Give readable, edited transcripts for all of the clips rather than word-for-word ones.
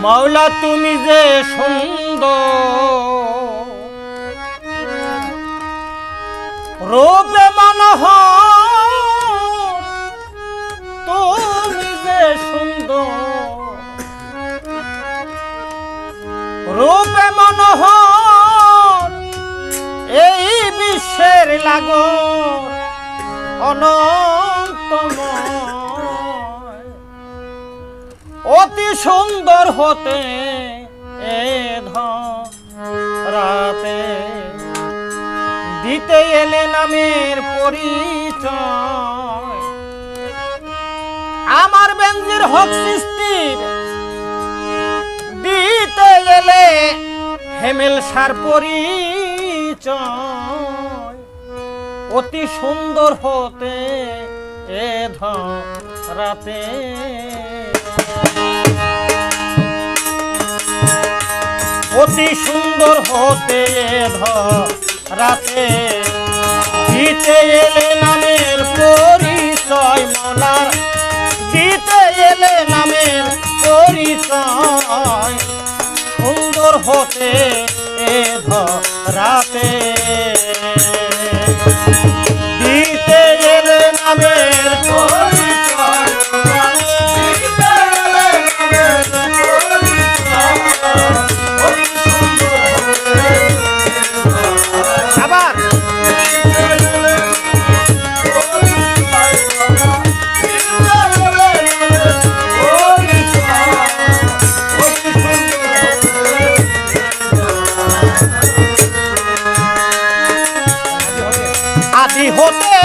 মাওলা তুমি যে সুন্দর রূপে মনোহর, তুমি যে সুন্দর রূপে মনোহর, এই বিশ্বের লাগর অনন্তময়, অতি সুন্দর হতে এ ধরাতে দিতে এলে নামের পরিচয়। আমার বেনজির হক সৃষ্টির দিতে এলে হেমেল সার পরিচয়, অতি সুন্দর হতে এ ধরাতে অতি সুন্দর হতে ধরাতে দিতে এলে নামের পরিচয়। মাওলার দিতে এলে নামের পরিচয়, সুন্দর হতে এ ধরাতে দিতে এলে নামের পরিচয়। আদি হতে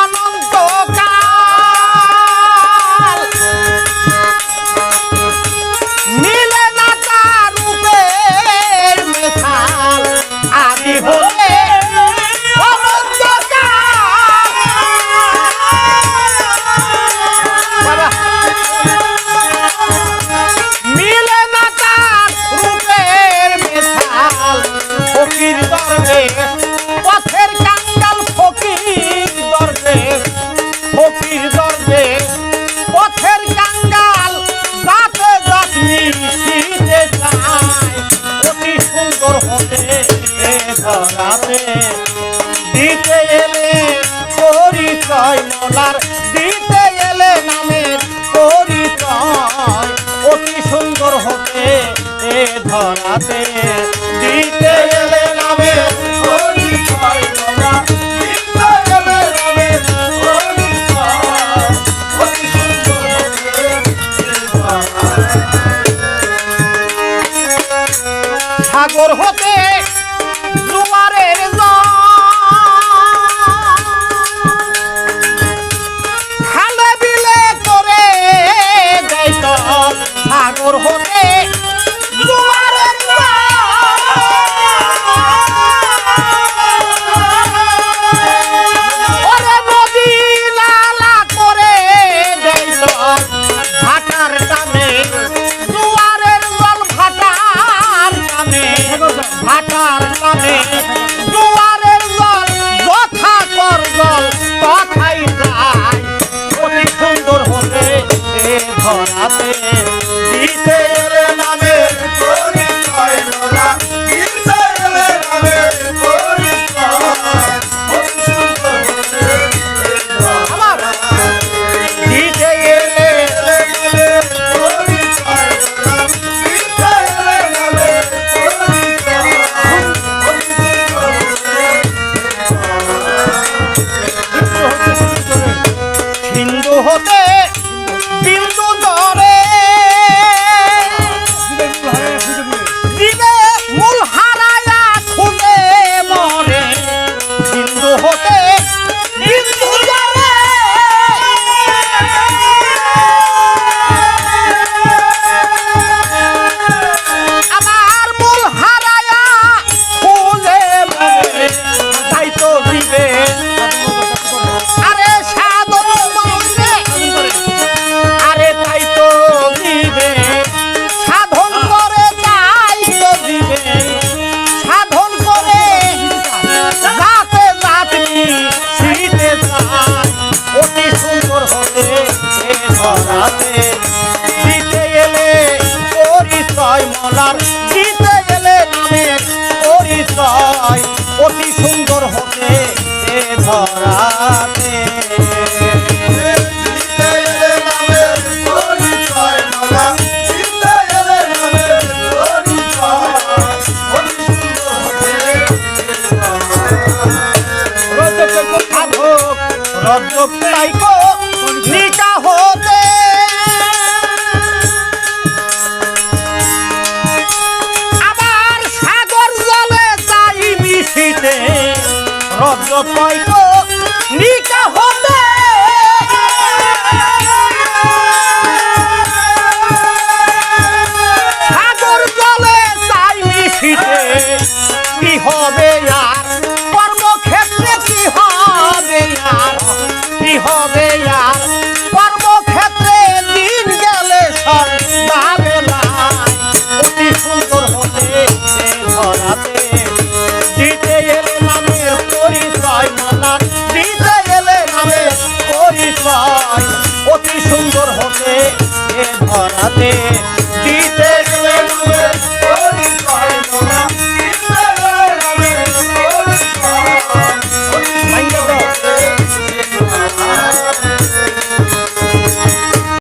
অনন্তকাল মিলে না তার রূপের মেশাল। আদি হতে অনন্তকাল মিলে না তার রূপের মেশাল। ফকির দরবেশ পথের কাঙ্গাল, ফকির দরবেশ ফকির দরবেশ পথের কাঙ্গাল, যাতে যাত মিশিতে চায়, অতি সুন্দর হতে এ ধরাতে দিতে এলে পরিচয়। মাওলার দিতে এলে নামের পরিচয়, অতি সুন্দর হতে এ ধরাতে দিতে এলে নামের পরিচয়। সাগর হতে জোয়ারের খালে বিলে করে দেয় তো। সাগর হতে জোয়ারের ওরে নদী নালা করে দেয় তো। ভাটার টানে জোয়ারের জল, ভাটার টানে ভাটার টানে জোয়ারের জল, যথা কর জল তথাই যায়, অতি সুন্দর হতে এ ধরাতে দিতে এলে নামের পরিচয়। দিতে এলে নামের পরিচয়, অতি সুন্দর হতে আমার দিতে এলে নামের পরিচয়। দিতে এলে নামের সিন্ধু হতে বিন্দু ধরে দিবে মূল হারায়া খুঁজে মরে। সিন্ধু হতে বিন্দু ধরে আবার মূল হারায়া খুঁজে মরে, তাই তো দিবে আরে সাধন মনে, আরে তাই তো দিবে সাধন করে, তাই তো দিবে সাধন করে, যাতে যাতে শীতে যায়, অতি সুন্দর হতে এ ধরাতে দিতে এলে কয়তো নিকা হতে সাগর জলে চাই মিশিতে কি হবে আর কর্মক্ষেত্রে কি হবে আর কি হবে আর কর্মক্ষেত্রে দিন গেলে সন্ধ্যাবেলায় অতি সুন্দর হতে ধরাতে দিতে এলে নামের পরিচয় মালা দিতে এলে নামের পরিচয় অতি সুন্দর হতে ধরাতে